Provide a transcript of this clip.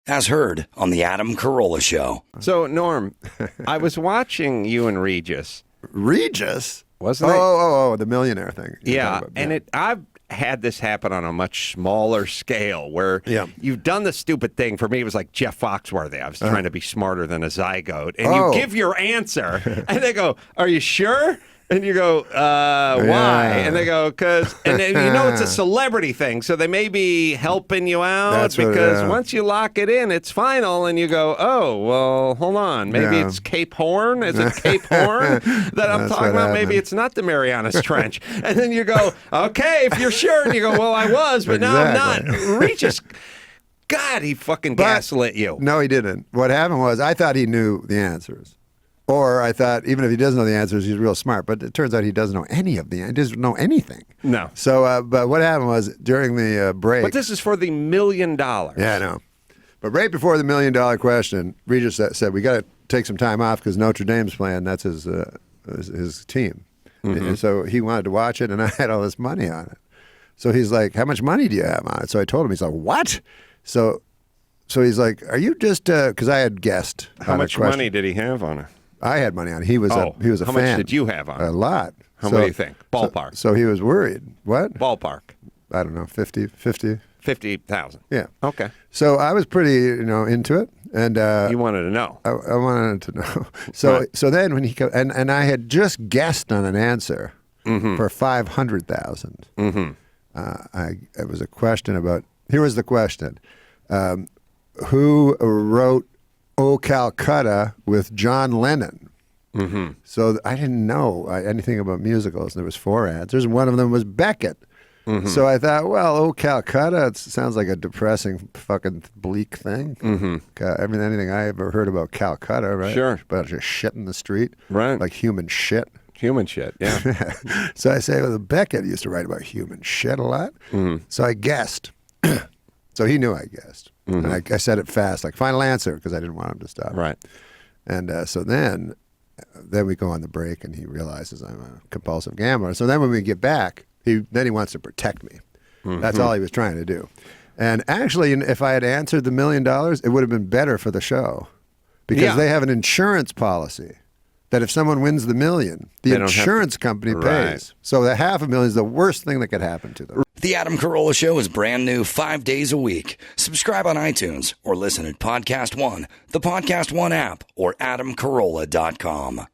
as heard on the Adam Carolla Show. So, Norm, I was watching you and Regis. Regis? Wasn't it? Oh, the Millionaire thing. Yeah, and I've had this happen on a much smaller scale where you've done the stupid thing. For me, it was like Jeff Foxworthy. I was trying to be smarter than a zygote. And you give your answer, and they go, "Are you sure?" And you go, why? And they go, because, and then, you know, it's a celebrity thing, so they may be helping you out because once you lock it in, it's final, and you go, oh, well, hold on. Maybe it's Cape Horn? Is it Cape Horn that I'm talking about? Maybe it's not the Marianas Trench. And then you go, okay, if you're sure. And you go, well, I was, but now I'm not. Regis, God, he fucking gaslit you. No, he didn't. What happened was I thought he knew the answers. Or I thought, even if he doesn't know the answers, he's real smart. But it turns out he doesn't know any of the answers. He doesn't know anything. No. So, but what happened was during the break. But this is for the $1 million. Yeah, I know. But right before the $1 million question, Regis said, we got to take some time off because Notre Dame's playing. That's his team. Mm-hmm. And so he wanted to watch it, and I had all this money on it. So he's like, how much money do you have on it? So I told him, he's like, what? So he's like, are you just, because I had guessed. How much money did he have on it? I had money on it. He was a fan. How much did you have on it? A lot. How much do you think? Ballpark. So he was worried. What? Ballpark. I don't know, 50. 50,000. Yeah. Okay. So I was pretty, into it. And you wanted to know. I wanted to know. So so then when he and I had just guessed on an answer for 500,000. It was a question about. Here was the question: who wrote "O Calcutta" with John Lennon? Mm-hmm. So I didn't know anything about musicals. There was 4 answers, and one of them was Beckett. Mm-hmm. So I thought, well, "O Calcutta," it sounds like a depressing, fucking bleak thing. Mm-hmm. Anything I ever heard about Calcutta, right? Sure. A bunch of shit in the street, right? Like human shit. Human shit, yeah. So I say, well, Beckett used to write about human shit a lot. Mm-hmm. So I guessed. So he knew I guessed. Mm-hmm. And I said it fast, like final answer, because I didn't want him to stop. Right. And so then we go on the break, and he realizes I'm a compulsive gambler. So then when we get back, he wants to protect me. Mm-hmm. That's all he was trying to do. And actually, if I had answered the $1 million, it would have been better for the show, because they have an insurance policy that if someone wins the $1 million, the insurance company pays. Right. So the $500,000 is the worst thing that could happen to them. The Adam Carolla Show is brand new 5 days a week. Subscribe on iTunes or listen at Podcast One, the Podcast One app, or AdamCarolla.com.